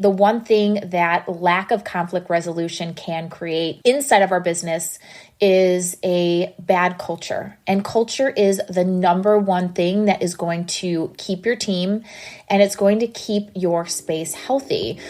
The one thing that lack of conflict resolution can create inside of our business is a bad culture. And culture is the number one thing that is going to keep your team and it's going to keep your space healthy.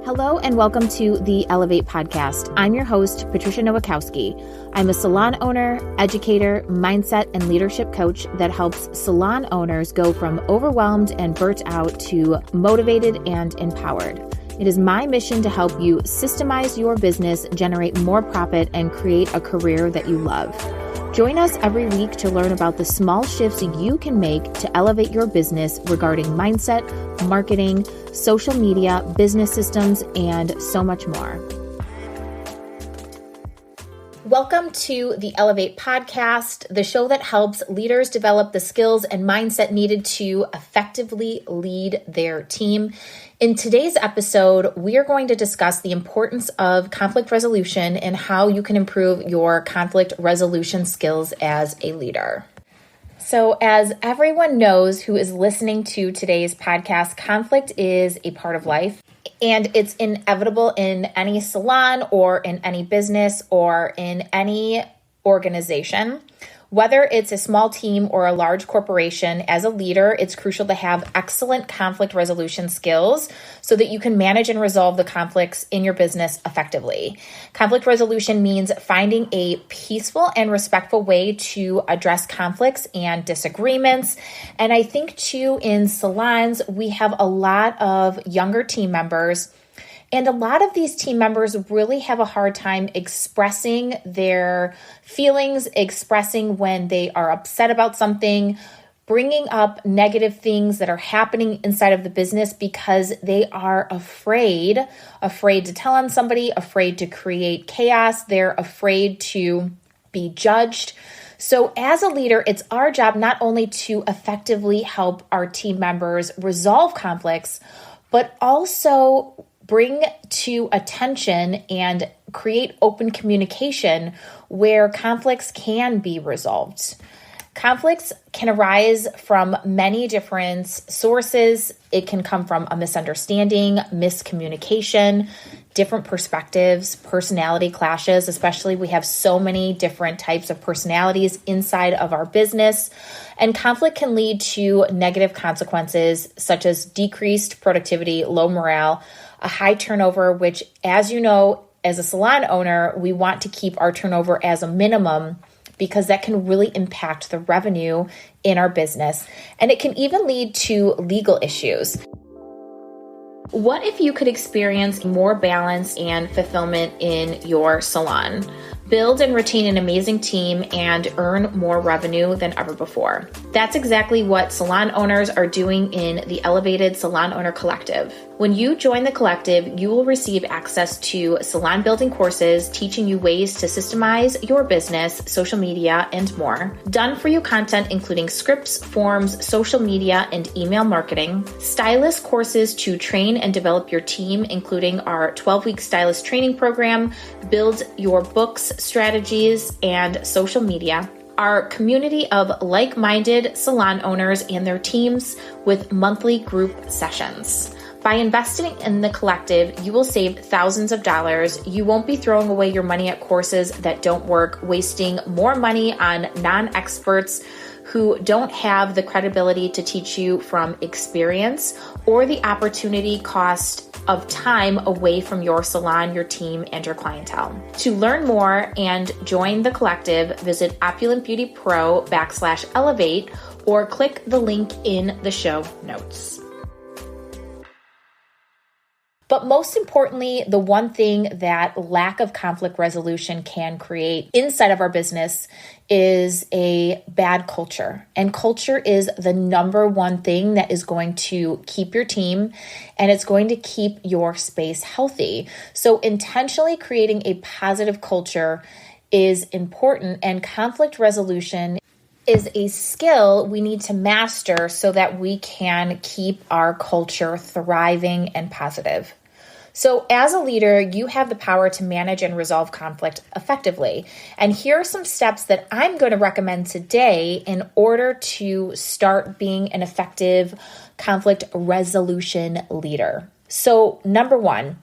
Hello and welcome to the Elevate podcast. I'm your host, Patricia Nowakowski. I'm a salon owner, educator, mindset, and leadership coach that helps salon owners go from overwhelmed and burnt out to motivated and empowered. It is my mission to help you systemize your business, generate more profit, and create a career that you love. Join us every week to learn about the small shifts you can make to elevate your business regarding mindset, marketing, social media, business systems, and so much more. Welcome to the Elevate podcast, the show that helps leaders develop the skills and mindset needed to effectively lead their team. In today's episode, we are going to discuss the importance of conflict resolution and how you can improve your conflict resolution skills as a leader. So as everyone knows who is listening to today's podcast, conflict is a part of life. And it's inevitable in any salon or in any business or in any organization. Whether it's a small team or a large corporation, as a leader, it's crucial to have excellent conflict resolution skills so that you can manage and resolve the conflicts in your business effectively. Conflict resolution means finding a peaceful and respectful way to address conflicts and disagreements. And I think too, in salons, we have a lot of younger team members. And a lot of these team members really have a hard time expressing their feelings, expressing when they are upset about something, bringing up negative things that are happening inside of the business because they are afraid to tell on somebody, afraid to create chaos. They're afraid to be judged. So as a leader, it's our job not only to effectively help our team members resolve conflicts, but also bring to attention and create open communication where conflicts can be resolved. Conflicts can arise from many different sources. It can come from a misunderstanding, miscommunication, different perspectives, personality clashes, especially we have so many different types of personalities inside of our business. And conflict can lead to negative consequences such as decreased productivity, low morale, a high turnover, which, as you know, as a salon owner, we want to keep our turnover as a minimum because that can really impact the revenue in our business. And it can even lead to legal issues. What if you could experience more balance and fulfillment in your salon? Build and retain an amazing team and earn more revenue than ever before. That's exactly what salon owners are doing in the Elevated Salon Owner Collective. When you join the collective, you will receive access to salon building courses teaching you ways to systemize your business, social media, and more. Done for you content including scripts, forms, social media, and email marketing. Stylist courses to train and develop your team, including our 12-week stylist training program, build your books, strategies, and social media. Our community of like-minded salon owners and their teams with monthly group sessions. By investing in the collective, you will save thousands of dollars. You won't be throwing away your money at courses that don't work, wasting more money on non-experts who don't have the credibility to teach you from experience, or the opportunity cost of time away from your salon, your team, and your clientele. To learn more and join the collective, visit opulentbeautypro.com/elevate or click the link in the show notes. But most importantly, the one thing that lack of conflict resolution can create inside of our business is a bad culture. And culture is the number one thing that is going to keep your team and it's going to keep your space healthy. So intentionally creating a positive culture is important, and conflict resolution is a skill we need to master so that we can keep our culture thriving and positive. So as a leader, you have the power to manage and resolve conflict effectively. And here are some steps that I'm going to recommend today in order to start being an effective conflict resolution leader. So number one,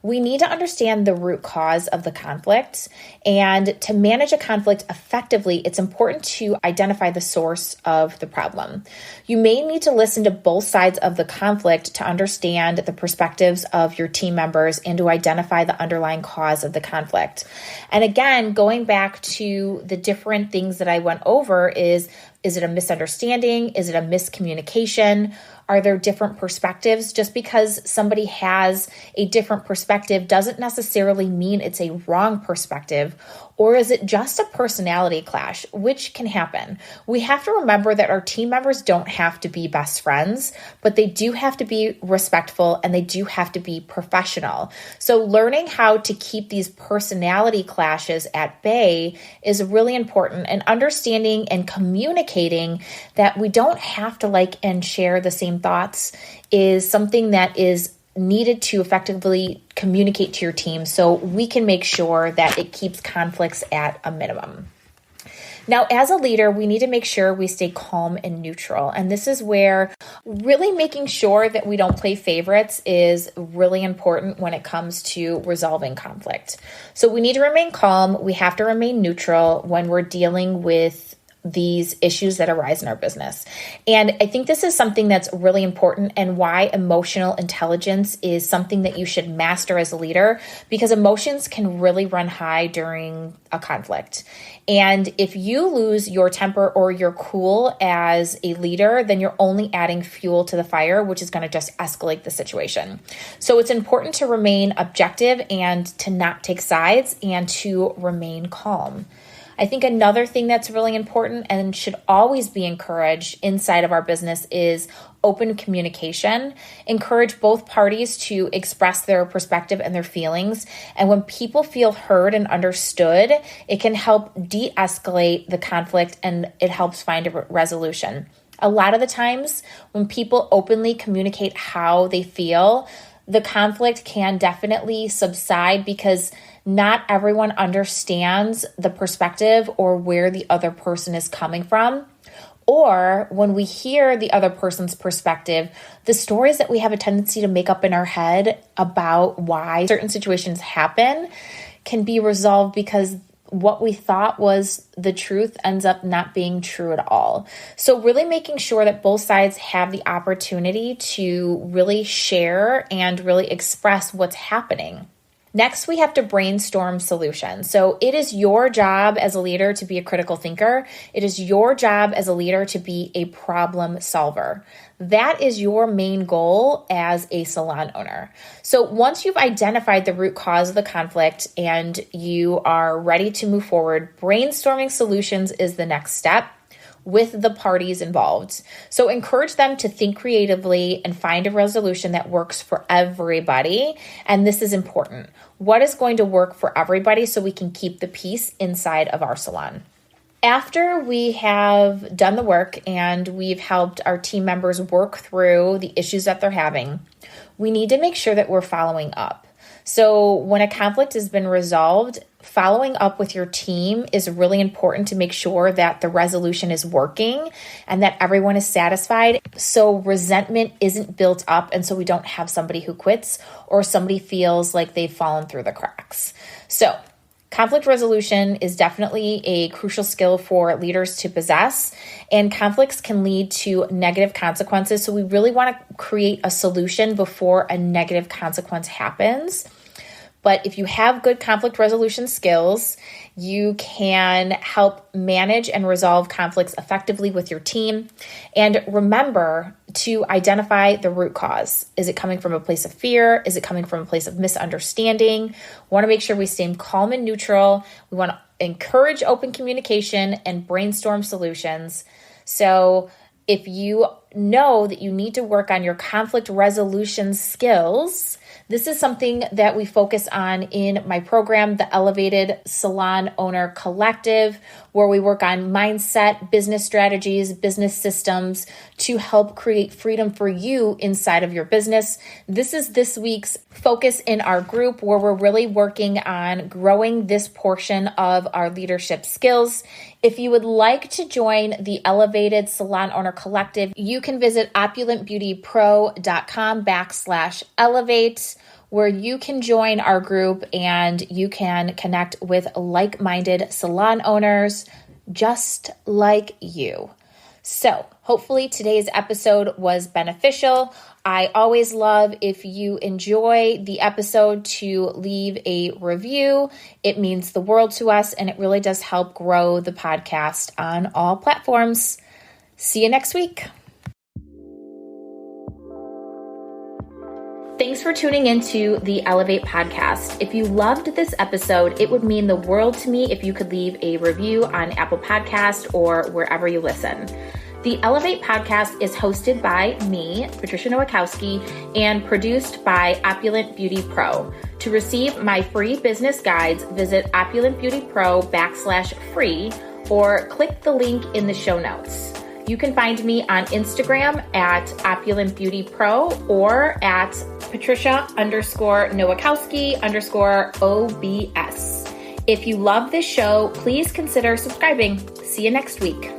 we need to understand the root cause of the conflict. And to manage a conflict effectively, it's important to identify the source of the problem. You may need to listen to both sides of the conflict to understand the perspectives of your team members and to identify the underlying cause of the conflict. And again, going back to the different things that I went over is it a misunderstanding? Is it a miscommunication? Are there different perspectives? Just because somebody has a different perspective doesn't necessarily mean it's a wrong perspective. Or is it just a personality clash, which can happen? We have to remember that our team members don't have to be best friends, but they do have to be respectful and they do have to be professional. So learning how to keep these personality clashes at bay is really important, and understanding and communicating that we don't have to like and share the same thoughts is something that is needed to effectively communicate to your team so we can make sure that it keeps conflicts at a minimum. Now, as a leader, we need to make sure we stay calm and neutral. And this is where really making sure that we don't play favorites is really important when it comes to resolving conflict. So we need to remain calm. We have to remain neutral when we're dealing with these issues that arise in our business. And I think this is something that's really important, and why emotional intelligence is something that you should master as a leader, because emotions can really run high during a conflict. And if you lose your temper or your cool as a leader, then you're only adding fuel to the fire, which is going to just escalate the situation. So it's important to remain objective and to not take sides and to remain calm. I think another thing that's really important and should always be encouraged inside of our business is open communication. Encourage both parties to express their perspective and their feelings. And when people feel heard and understood, it can help de-escalate the conflict and it helps find a resolution. A lot of the times when people openly communicate how they feel, the conflict can definitely subside because not everyone understands the perspective or where the other person is coming from. Or when we hear the other person's perspective, the stories that we have a tendency to make up in our head about why certain situations happen can be resolved because what we thought was the truth ends up not being true at all. So really making sure that both sides have the opportunity to really share and really express what's happening. Next, we have to brainstorm solutions. So it is your job as a leader to be a critical thinker. It is your job as a leader to be a problem solver. That is your main goal as a salon owner. So once you've identified the root cause of the conflict and you are ready to move forward, brainstorming solutions is the next step with the parties involved. So encourage them to think creatively and find a resolution that works for everybody. And this is important. What is going to work for everybody so we can keep the peace inside of our salon? After we have done the work and we've helped our team members work through the issues that they're having, we need to make sure that we're following up. So when a conflict has been resolved, following up with your team is really important to make sure that the resolution is working and that everyone is satisfied. So resentment isn't built up and so we don't have somebody who quits or somebody feels like they've fallen through the cracks. So conflict resolution is definitely a crucial skill for leaders to possess, and conflicts can lead to negative consequences. So we really want to create a solution before a negative consequence happens. But if you have good conflict resolution skills, you can help manage and resolve conflicts effectively with your team. And remember to identify the root cause. Is it coming from a place of fear? Is it coming from a place of misunderstanding? We want to make sure we stay calm and neutral. We want to encourage open communication and brainstorm solutions. So If you know that you need to work on your conflict resolution skills, this is something that we focus on in my program, the Elevated Salon Owner Collective, where we work on mindset, business strategies, business systems to help create freedom for you inside of your business. This is this week's focus in our group, where we're really working on growing this portion of our leadership skills. If you would like to join the Elevated Salon Owner Collective, you can visit opulentbeautypro.com/elevate, where you can join our group and you can connect with like-minded salon owners just like you. So hopefully today's episode was beneficial. I always love if you enjoy the episode to leave a review. It means the world to us, and it really does help grow the podcast on all platforms. See you next week. Thanks for tuning into the Elevate podcast. If you loved this episode, it would mean the world to me if you could leave a review on Apple Podcast or wherever you listen. The Elevate podcast is hosted by me, Patricia Nowakowski, and produced by Opulent Beauty Pro. To receive my free business guides, visit opulentbeautypro.com/free or click the link in the show notes. You can find me on Instagram at opulentbeautypro or at Patricia_Nowakowski_OBS. If you love this show, please consider subscribing. See you next week.